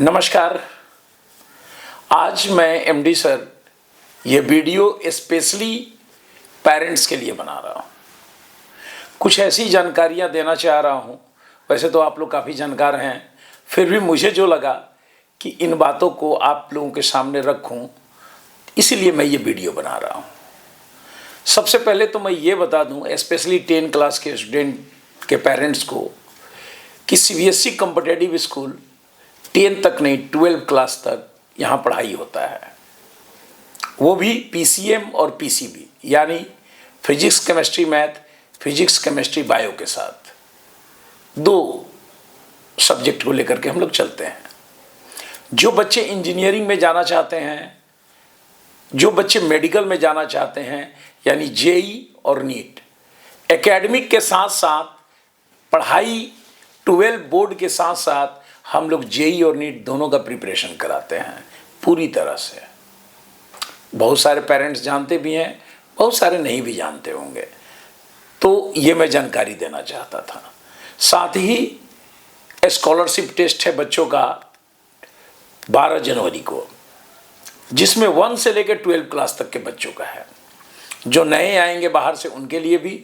नमस्कार। आज मैं एमडी सर ये वीडियो स्पेशली पेरेंट्स के लिए बना रहा हूँ। कुछ ऐसी जानकारियाँ देना चाह रहा हूँ। वैसे तो आप लोग काफ़ी जानकार हैं, फिर भी मुझे जो लगा कि इन बातों को आप लोगों के सामने रखूँ, इसीलिए मैं ये वीडियो बना रहा हूँ। सबसे पहले तो मैं ये बता दूँ स्पेशली 10 क्लास के स्टूडेंट के पेरेंट्स को कि सीबीएसई कॉम्पिटिटिव स्कूल 10 तक नहीं 12 क्लास तक यहाँ पढ़ाई होता है, वो भी पीसीएम और पीसीबी यानी physics chemistry math, physics chemistry bio के साथ दो सब्जेक्ट को लेकर के हम लोग चलते हैं। जो बच्चे इंजीनियरिंग में जाना चाहते हैं, जो बच्चे मेडिकल में जाना चाहते हैं यानी जेई और नीट, एकेडमिक के साथ साथ पढ़ाई 12 बोर्ड के साथ साथ हम लोग जेई और नीट दोनों का प्रिपरेशन कराते हैं पूरी तरह से। बहुत सारे पेरेंट्स जानते भी हैं, बहुत सारे नहीं भी जानते होंगे, तो ये मैं जानकारी देना चाहता था। साथ ही स्कॉलरशिप टेस्ट है बच्चों का 12 जनवरी को, जिसमें 1 से लेकर 12 क्लास तक के बच्चों का है। जो नए आएंगे बाहर से उनके लिए भी,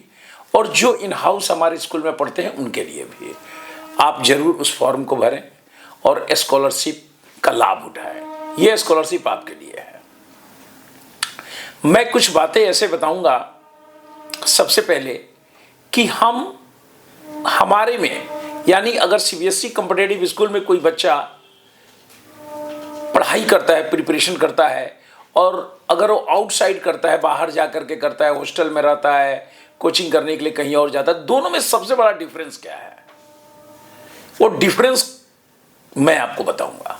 और जो इन हाउस हमारे स्कूल में पढ़ते हैं उनके लिए भी। आप जरूर उस फॉर्म को भरें और स्कॉलरशिप का लाभ उठाएं। यह स्कॉलरशिप आपके लिए है। मैं कुछ बातें ऐसे बताऊंगा सबसे पहले कि हमारे में यानी अगर सीबीएसई कॉम्पिटिटिव स्कूल में कोई बच्चा पढ़ाई करता है, प्रिपरेशन करता है, और अगर वो आउटसाइड करता है, बाहर जा करके करता है, हॉस्टल में रहता है, कोचिंग करने के लिए कहीं और जाता है, दोनों में सबसे बड़ा डिफरेंस क्या है, वो डिफरेंस मैं आपको बताऊंगा।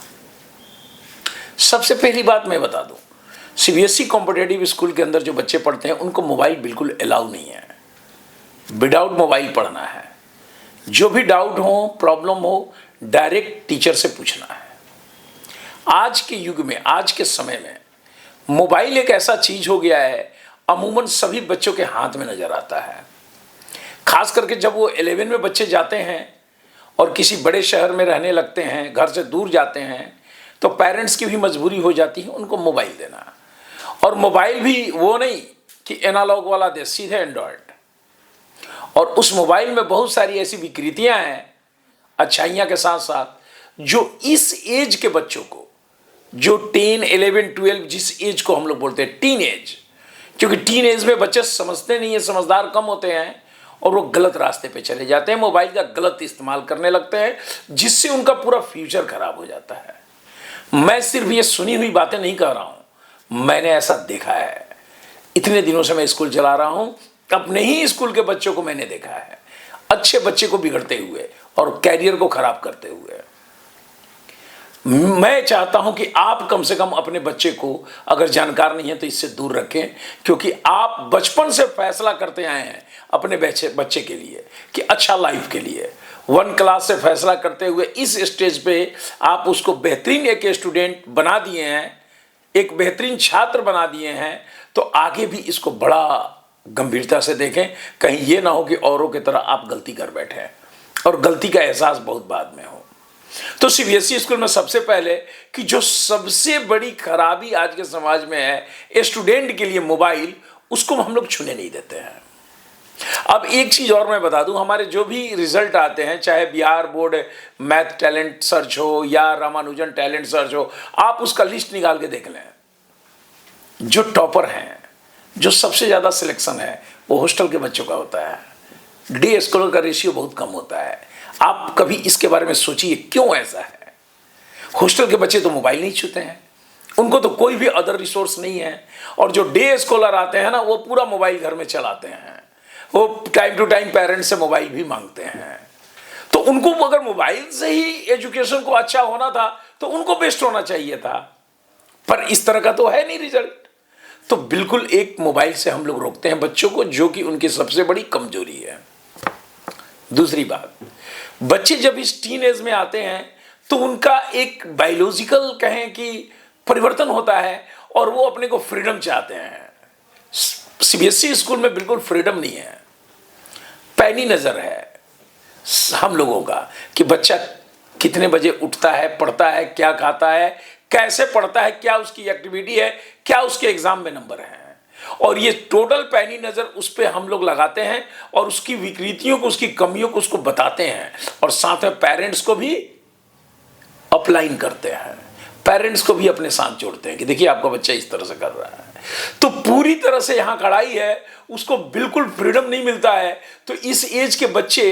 सबसे पहली बात मैं बता दूं, सीबीएसई कॉम्पिटिटिव स्कूल के अंदर जो बच्चे पढ़ते हैं उनको मोबाइल बिल्कुल अलाउ नहीं है। विदाउट मोबाइल पढ़ना है। जो भी डाउट हो, प्रॉब्लम हो, डायरेक्ट टीचर से पूछना है। आज के युग में, आज के समय में मोबाइल एक ऐसा चीज हो गया है, अमूमन सभी बच्चों के हाथ में नजर आता है। खास करके जब वो 11 में बच्चे जाते हैं और किसी बड़े शहर में रहने लगते हैं, घर से दूर जाते हैं, तो पेरेंट्स की भी मजबूरी हो जाती है उनको मोबाइल देना। और मोबाइल भी वो नहीं कि एनालॉग वाला दे, सीधे एंड्रॉयड। और उस मोबाइल में बहुत सारी ऐसी विकृतियां हैं, अच्छाइयां के साथ साथ, जो इस एज के बच्चों को, जो 10, 11, 12 जिस एज को हम लोग बोलते हैं टीन एज, क्योंकि टीन एज में बच्चे समझते नहीं है, समझदार कम होते हैं और वो गलत रास्ते पे चले जाते हैं, मोबाइल का गलत इस्तेमाल करने लगते हैं, जिससे उनका पूरा फ्यूचर खराब हो जाता है। मैं सिर्फ ये सुनी हुई बातें नहीं कह रहा हूं, मैंने ऐसा देखा है। इतने दिनों से मैं स्कूल चला रहा हूं, अपने ही स्कूल के बच्चों को मैंने देखा है, अच्छे बच्चे को बिगड़ते हुए और कैरियर को खराब करते हुए। मैं चाहता हूं कि आप कम से कम अपने बच्चे को, अगर जानकार नहीं है तो इससे दूर रखें, क्योंकि आप बचपन से फैसला करते आए हैं अपने बच्चे के लिए कि अच्छा लाइफ के लिए। 1 क्लास से फैसला करते हुए इस स्टेज पे आप उसको बेहतरीन एक स्टूडेंट बना दिए हैं, एक बेहतरीन छात्र बना दिए हैं, तो आगे भी इसको बड़ा गंभीरता से देखें। कहीं ये ना हो कि औरों की तरह आप गलती कर बैठे और गलती का एहसास बहुत बाद में हो। तो सीबीएसई स्कूल में सबसे पहले कि जो सबसे बड़ी खराबी आज के समाज में है स्टूडेंट के लिए मोबाइल, उसको हम लोग छूने नहीं देते हैं। अब एक चीज और मैं बता दूं, हमारे जो भी रिजल्ट आते हैं, चाहे Bihar board math talent search हो या रामानुजन टैलेंट सर्च हो, आप उसका लिस्ट निकाल के देख लें। जो टॉपर हैं, जो सबसे ज्यादा सिलेक्शन है, वो हॉस्टल के बच्चों का होता है। डे स्कॉलर का रेशियो बहुत कम होता है। आप कभी इसके बारे में सोचिए क्यों ऐसा है। हॉस्टल के बच्चे तो मोबाइल नहीं छूते हैं, उनको तो कोई भी अदर रिसोर्स नहीं है। और जो डे स्कॉलर आते हैं ना, वो पूरा मोबाइल घर में चलाते हैं, वो टाइम टू टाइम पेरेंट्स से मोबाइल भी मांगते हैं। तो उनको अगर मोबाइल से ही एजुकेशन को अच्छा होना था तो उनको बेस्ट होना चाहिए था, पर इस तरह का तो है नहीं रिजल्ट। तो बिल्कुल एक मोबाइल से हम लोग रोकते हैं बच्चों को, जो कि उनकी सबसे बड़ी कमजोरी है। दूसरी बात, बच्चे जब इस टीन एज में आते हैं तो उनका एक बायोलॉजिकल कहें कि परिवर्तन होता है और वो अपने को फ्रीडम चाहते हैं। सीबीएसई स्कूल में बिल्कुल फ्रीडम नहीं है, पैनी नजर है हम लोगों का कि बच्चा कितने बजे उठता है, पढ़ता है, क्या खाता है, कैसे पढ़ता है, क्या उसकी एक्टिविटी है, क्या उसके एग्जाम में नंबर हैं, और ये टोटल पैनी नज़र उस पर हम लोग लगाते हैं और उसकी विकृतियों को, उसकी कमियों को उसको बताते हैं, और साथ में पेरेंट्स को भी अपलाइन करते हैं, पेरेंट्स को भी अपने साथ जोड़ते हैं कि देखिए आपका बच्चा इस तरह से कर रहा है। तो पूरी तरह से यहाँ कड़ाई है, उसको बिल्कुल फ्रीडम नहीं मिलता है। तो इस एज के बच्चे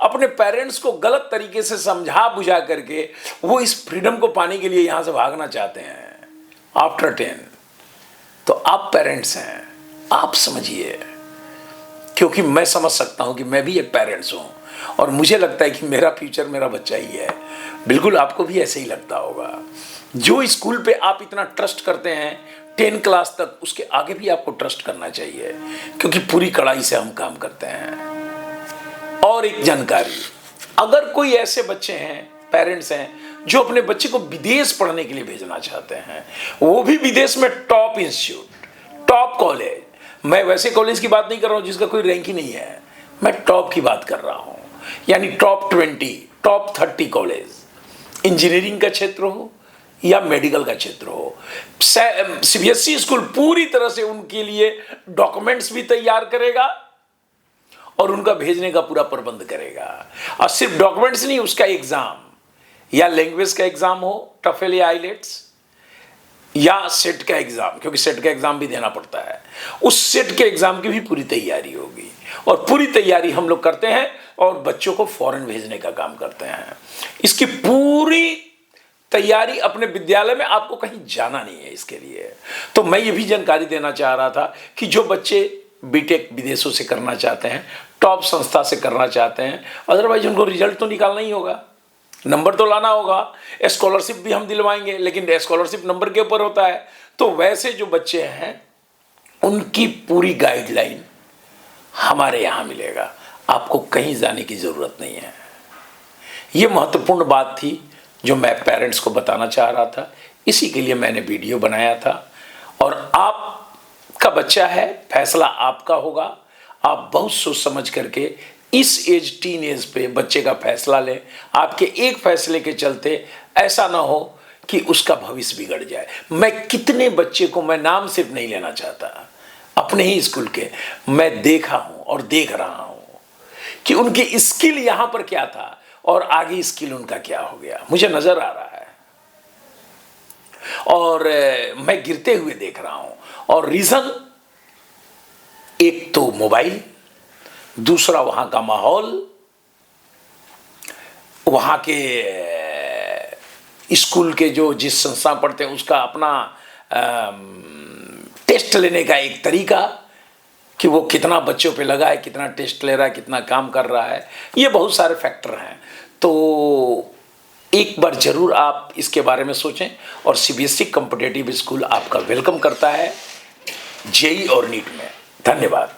अपने पेरेंट्स को गलत तरीके से समझा बुझा करके वो इस फ्रीडम को पाने के लिए यहाँ से भागना चाहते हैं आफ्टर 10। तो आप पेरेंट्स हैं, आप समझिए, क्योंकि मैं समझ सकता हूँ कि मैं भी एक पेरेंट्स हूँ और मुझे लगता है कि मेरा फ्यूचर मेरा बच्चा ही है। बिल्कुल आपको भी ऐसे ही लगता होगा। जो स्कूल पे आप इतना ट्रस्ट करते हैं 10 क्लास तक, उसके आगे भी आपको ट्रस्ट करना चाहिए, क्योंकि पूरी कड़ाई से हम काम करते हैं। और एक जानकारी, अगर कोई ऐसे बच्चे हैं, पेरेंट्स हैं, जो अपने बच्चे को विदेश पढ़ने के लिए भेजना चाहते हैं, वो भी विदेश में टॉप इंस्टीट्यूट, टॉप कॉलेज, मैं वैसे कॉलेज की बात नहीं कर रहा हूँ जिसका कोई रैंक ही नहीं है, मैं टॉप की बात कर रहा हूँ, यानी टॉप 20, टॉप 30 कॉलेज, इंजीनियरिंग का क्षेत्र हो या मेडिकल का क्षेत्र हो। सीबीएसई स्कूल पूरी तरह से उनके लिए डॉक्यूमेंट्स भी तैयार करेगा और उनका भेजने का पूरा प्रबंध करेगा। और सिर्फ डॉक्यूमेंट्स नहीं, उसका एग्जाम, या लैंग्वेज का एग्जाम हो, टफेल या आइलेट्स, या सेट का एग्जाम, क्योंकि सेट का एग्जाम भी देना पड़ता है, उस सेट के एग्जाम की भी पूरी तैयारी होगी। और पूरी तैयारी हम लोग करते हैं और बच्चों को फॉरेन भेजने का काम करते हैं। इसकी पूरी तैयारी अपने विद्यालय में, आपको कहीं जाना नहीं है इसके लिए। तो मैं ये भी जानकारी देना चाह रहा था कि जो बच्चे बीटेक विदेशों से करना चाहते हैं, टॉप संस्था से करना चाहते हैं, अदरवाइज उनको रिजल्ट तो निकालना ही होगा, नंबर तो लाना होगा। स्कॉलरशिप भी हम दिलवाएंगे, लेकिन स्कॉलरशिप नंबर के ऊपर होता है। तो वैसे जो बच्चे हैं उनकी पूरी गाइडलाइन हमारे यहाँ मिलेगा, आपको कहीं जाने की ज़रूरत नहीं है। ये महत्वपूर्ण बात थी जो मैं पेरेंट्स को बताना चाह रहा था, इसी के लिए मैंने वीडियो बनाया था। और आपका बच्चा है, फैसला आपका होगा। आप बहुत सोच समझ करके इस एज, टीन एज पे बच्चे का फैसला लें। आपके एक फैसले के चलते ऐसा ना हो कि उसका भविष्य बिगड़ जाए। मैं कितने बच्चे को, मैं नाम सिर्फ नहीं लेना चाहता, अपने ही स्कूल के मैं देखा हूँ और देख रहा हूँ कि उनकी स्किल यहाँ पर क्या था और आगे स्किल उनका क्या हो गया, मुझे नजर आ रहा है। और मैं गिरते हुए देख रहा हूं। और रीजन, एक तो मोबाइल, दूसरा वहां का माहौल, वहां के स्कूल के जो जिस संस्था पढ़ते हैं उसका अपना टेस्ट लेने का एक तरीका, कि वो कितना बच्चों पे लगा है, कितना टेस्ट ले रहा है, कितना काम कर रहा है, ये बहुत सारे फैक्टर हैं। तो एक बार जरूर आप इसके बारे में सोचें। और सीबीएसई कॉम्पिटिटिव स्कूल आपका वेलकम करता है जेईई और नीट में। धन्यवाद।